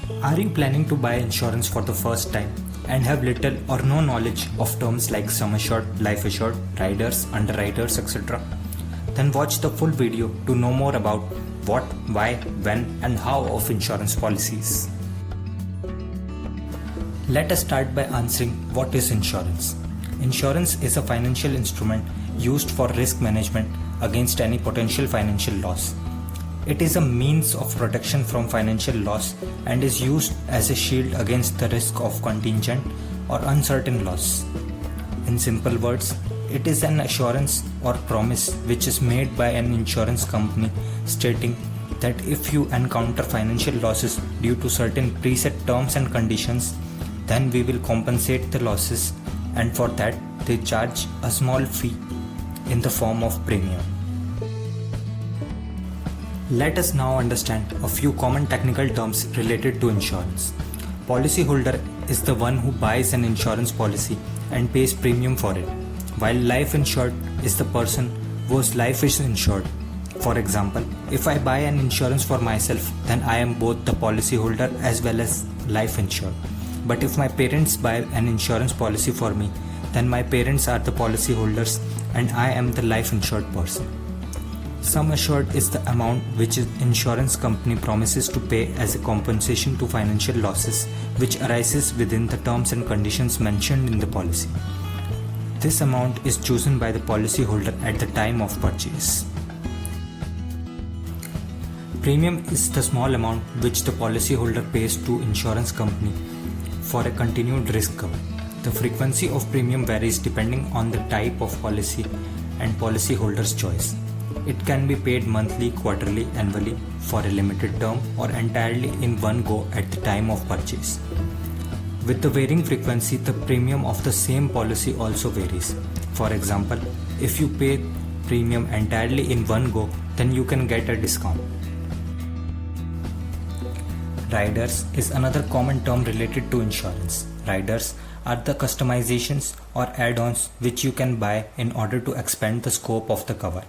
Are you planning to buy insurance for the first time and have little or no knowledge of terms like sum assured, life assured, riders, underwriters, etc.? Then watch the full video to know more about what, why, when, and how of insurance policies. Let us start by answering what is insurance. Insurance is a financial instrument used for risk management against any potential financial loss. It is a means of protection from financial loss and is used as a shield against the risk of contingent or uncertain loss. In simple words, it is an assurance or promise which is made by an insurance company stating that if you encounter financial losses due to certain preset terms and conditions, then we will compensate the losses, and for that they charge a small fee in the form of premium. Let us now understand a few common technical terms related to insurance. Policyholder is the one who buys an insurance policy and pays premium for it, while life insured is the person whose life is insured. For example, if I buy an insurance for myself, then I am both the policyholder as well as life insured. But if my parents buy an insurance policy for me, then my parents are the policyholders and I am the life insured person. Sum assured is the amount which an insurance company promises to pay as a compensation to financial losses which arises within the terms and conditions mentioned in the policy. This amount is chosen by the policyholder at the time of purchase. Premium is the small amount which the policyholder pays to insurance company for a continued risk cover. The frequency of premium varies depending on the type of policy and policyholder's choice. It can be paid monthly, quarterly, annually, for a limited term, or entirely in one go at the time of purchase. With the varying frequency, the premium of the same policy also varies. For example, if you pay premium entirely in one go, then you can get a discount. Riders is another common term related to insurance. Riders are the customizations or add-ons which you can buy in order to expand the scope of the cover.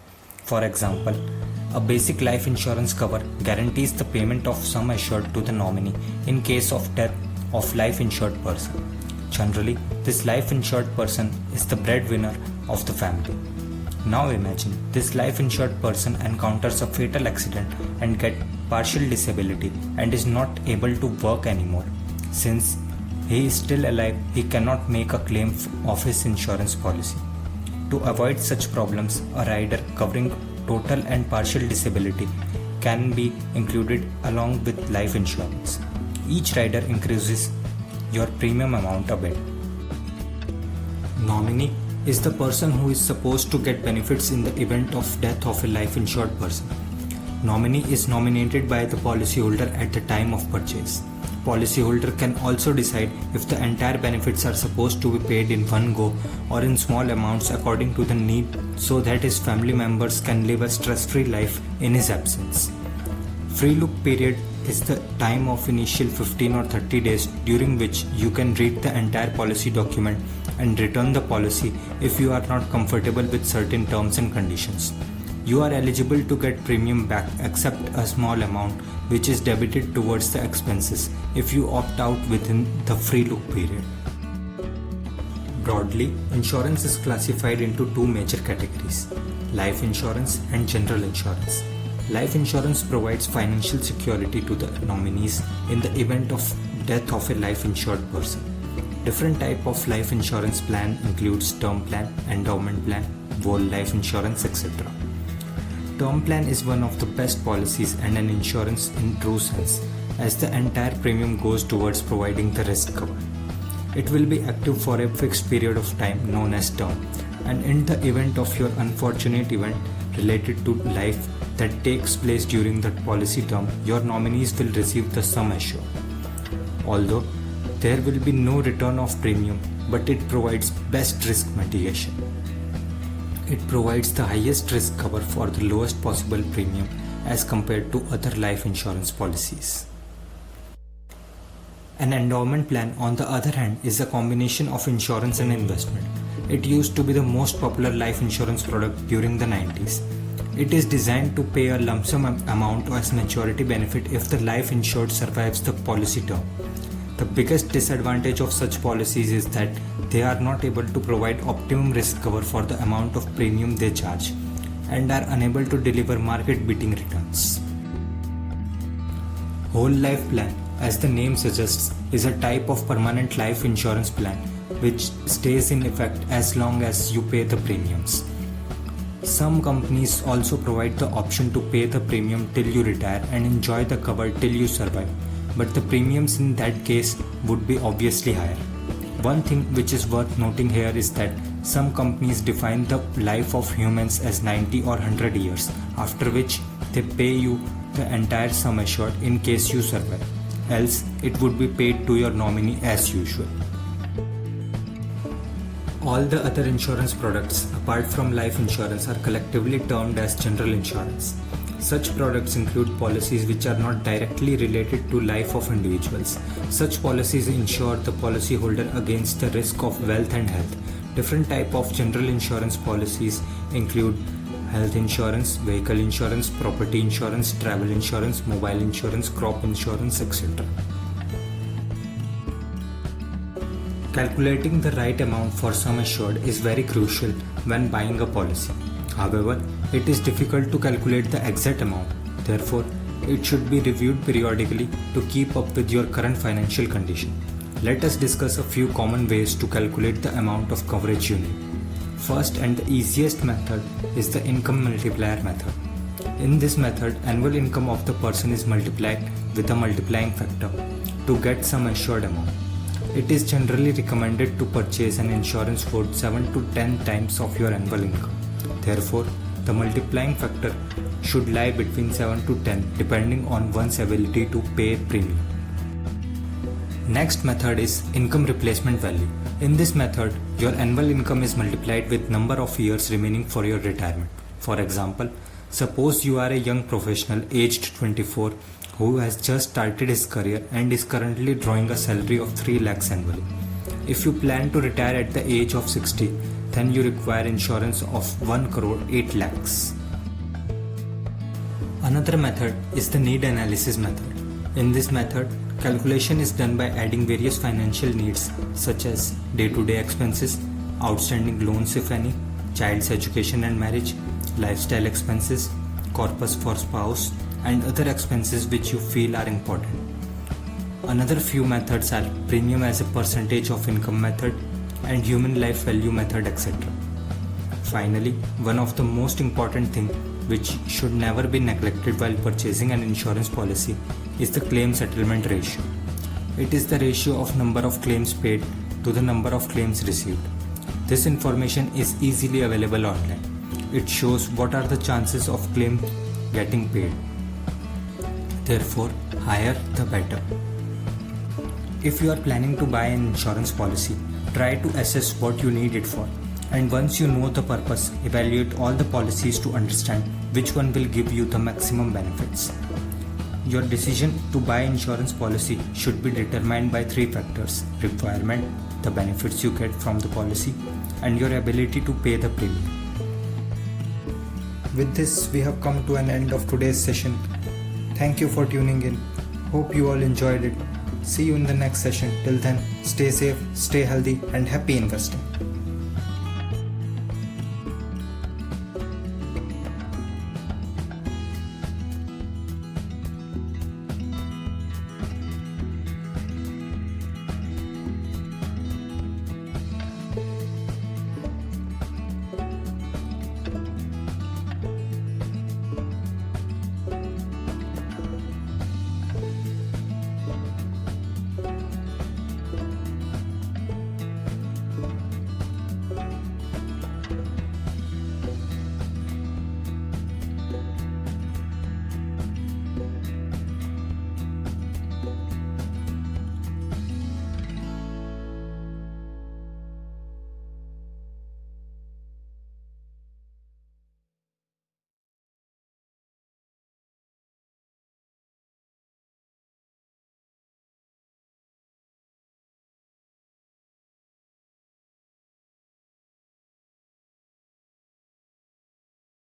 For example, a basic life insurance cover guarantees the payment of sum assured to the nominee in case of death of life insured person. Generally, this life insured person is the breadwinner of the family. Now imagine this life insured person encounters a fatal accident and gets partial disability and is not able to work anymore. Since he is still alive, he cannot make a claim of his insurance policy. To avoid such problems, a rider covering total and partial disability can be included along with life insurance. Each rider increases your premium amount a bit. Nominee is the person who is supposed to get benefits in the event of death of a life insured person. Nominee is nominated by the policyholder at the time of purchase. Policyholder can also decide if the entire benefits are supposed to be paid in one go or in small amounts according to the need, so that his family members can live a stress-free life in his absence. Free look period is the time of initial 15 or 30 days during which you can read the entire policy document and return the policy if you are not comfortable with certain terms and conditions. You are eligible to get premium back except a small amount which is debited towards the expenses if you opt out within the free look period. Broadly, insurance is classified into two major categories: life insurance and general insurance. Life insurance provides financial security to the nominees in the event of death of a life insured person. Different type of life insurance plan includes term plan, endowment plan, whole life insurance, etc. Term plan is one of the best policies and an insurance in true sense, as the entire premium goes towards providing the risk cover. It will be active for a fixed period of time known as term, and in the event of your unfortunate event related to life that takes place during that policy term, your nominees will receive the sum assured. Although there will be no return of premium, but it provides best risk mitigation. It provides the highest risk cover for the lowest possible premium as compared to other life insurance policies. An endowment plan, on the other hand, is a combination of insurance and investment. It used to be the most popular life insurance product during the 90s. It is designed to pay a lump sum amount as maturity benefit if the life insured survives the policy term. The biggest disadvantage of such policies is that they are not able to provide optimum risk cover for the amount of premium they charge and are unable to deliver market-beating returns. Whole life plan, as the name suggests, is a type of permanent life insurance plan which stays in effect as long as you pay the premiums. Some companies also provide the option to pay the premium till you retire and enjoy the cover till you survive, but the premiums in that case would be obviously higher. One thing which is worth noting here is that some companies define the life of humans as 90 or 100 years, after which they pay you the entire sum assured in case you survive. Else, it would be paid to your nominee as usual. All the other insurance products apart from life insurance are collectively termed as general insurance. Such products include policies which are not directly related to life of individuals. Such policies insure the policyholder against the risk of wealth and health. Different types of general insurance policies include health insurance, vehicle insurance, property insurance, travel insurance, mobile insurance, crop insurance, etc. Calculating the right amount for sum assured is very crucial when buying a policy. However, it is difficult to calculate the exact amount. Therefore, it should be reviewed periodically to keep up with your current financial condition. Let us discuss a few common ways to calculate the amount of coverage you need. First and the easiest method is the income multiplier method. In this method, annual income of the person is multiplied with a multiplying factor to get some assured amount. It is generally recommended to purchase an insurance worth 7 to 10 times of your annual income. Therefore, the multiplying factor should lie between 7 to 10 depending on one's ability to pay premium. Next method is income replacement value. In this method, your annual income is multiplied with number of years remaining for your retirement. For example, suppose you are a young professional aged 24 who has just started his career and is currently drawing a salary of 3 lakhs annually. If you plan to retire at the age of 60, then you require insurance of 1 crore 8 lakhs. Another method is the need analysis method. In this method, calculation is done by adding various financial needs such as day-to-day expenses, outstanding loans if any, child's education and marriage, lifestyle expenses, corpus for spouse, and other expenses which you feel are important. Another few methods are premium as a percentage of income method and human life value method, etc. Finally, one of the most important things which should never be neglected while purchasing an insurance policy is the claim settlement ratio. It is the ratio of number of claims paid to the number of claims received. This information is easily available online. It shows what are the chances of claim getting paid. Therefore, higher the better. If you are planning to buy an insurance policy, try to assess what you need it for. And once you know the purpose, evaluate all the policies to understand which one will give you the maximum benefits. Your decision to buy insurance policy should be determined by 3 factors: requirement, the benefits you get from the policy, and your ability to pay the premium. With this, we have come to an end of today's session. Thank you for tuning in. Hope you all enjoyed it. See you in the next session. Till then, stay safe, stay healthy, and happy investing.